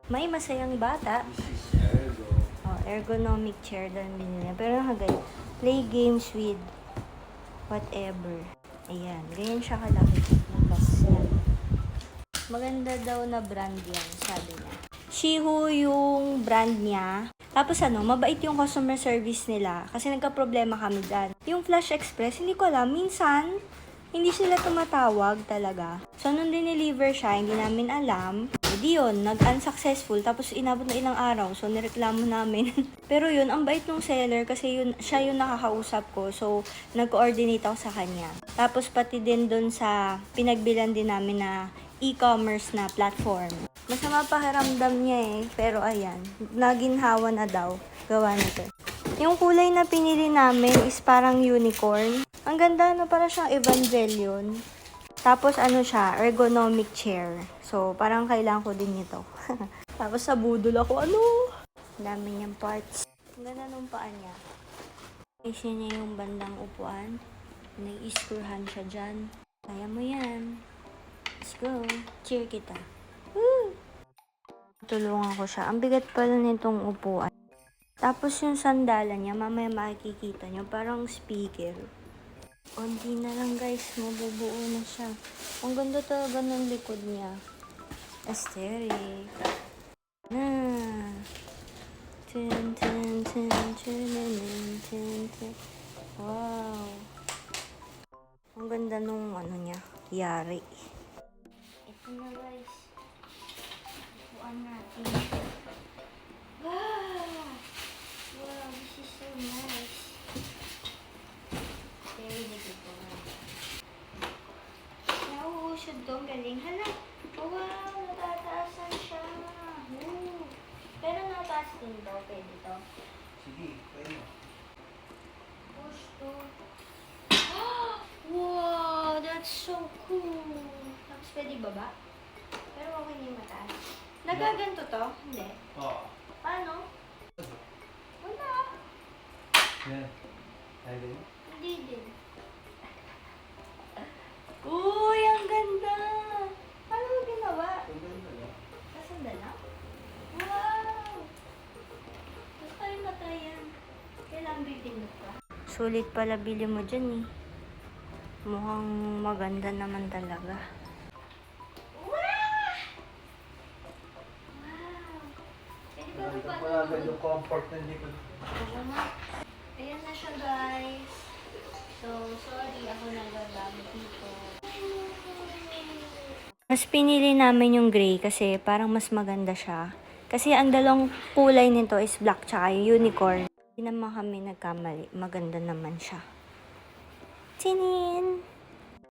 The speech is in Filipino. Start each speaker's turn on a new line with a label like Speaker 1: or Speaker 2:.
Speaker 1: May masayang bata. Oh, ergonomic chair daw ang binili. Pero nakagay, play games with whatever. Ayan, ganyan siya kalaki. Labas niya. Maganda daw na brand yan, sabi niya. Shihu yung brand niya. Tapos mabait yung customer service nila. Kasi nagka-problema kami dyan. Yung Flash Express, hindi ko alam. Minsan, hindi sila tumatawag talaga. So, nung dineliver siya, hindi namin alam. Hindi yun, nag-unsuccessful. Tapos, inabot na ilang araw. So, nireklamo namin. Pero yun, ang bait nung seller kasi siya yung nakakausap ko. So, nag-coordinate ako sa kanya. Tapos, pati din dun sa pinagbilan din namin na e-commerce na platform. Masama pakiramdam niya pero ayan, naginhawa na daw. Gawa nito. Yung kulay na pinili namin is parang unicorn. Ang ganda, para siyang Evangelion. Tapos siya, ergonomic chair. So, parang kailangan ko din ito. Tapos sa budol ako, dami niyang parts. Ang ganda nung paa niya. Kasi niya yung bandang upuan. Nai-screwhan siya dyan. Kaya mo yan. Let's go. Cheer kita. Woo! Tulungan ko siya. Ang bigat pala nitong upuan. Tapos yung sandalan niya, mamaya makikita niyo, parang speaker. Onti na lang guys, mabubuo na siya. Ang ganda talaga ng likod niya. Aesthetic. Na. Tin, tin, tin, tin, tin, tin. Wow. Ang ganda nung niya, yari. Ito na guys. Upuan natin. Wow! Wow, this is so nice. Very difficult. Nauusod to, galing. Hala! Oh, wow, natataasan siya. Ooh. Pero nataas din daw, pwede to.
Speaker 2: Sige, pwede mo.
Speaker 1: Push to. Wow, that's so cool. Tapos pwede baba? Pero okay na yung mataas. Nagaganto to? Hindi.
Speaker 2: Oo.
Speaker 1: Paano? Wala.
Speaker 2: Yan. Ayaw din?
Speaker 1: Hindi din. Uy, ang ganda! Paano mo ginawa? Kasanda na? Wow! Gusto ko rin matry yan. Kailangan bibindot ka. Sulit pala bili mo dyan Mukhang maganda naman talaga. Wow! Pwede ba
Speaker 2: Ito
Speaker 1: pa
Speaker 2: pala agad yung comfort na likod.
Speaker 1: Oo nga. Ayan na siya guys. So, sorry ako nagagamit dito. Mas pinili namin yung gray kasi parang mas maganda siya. Kasi ang dalawang kulay nito is black tsaka yung unicorn. Hindi naman kami nagkamali. Maganda naman siya. Tinin!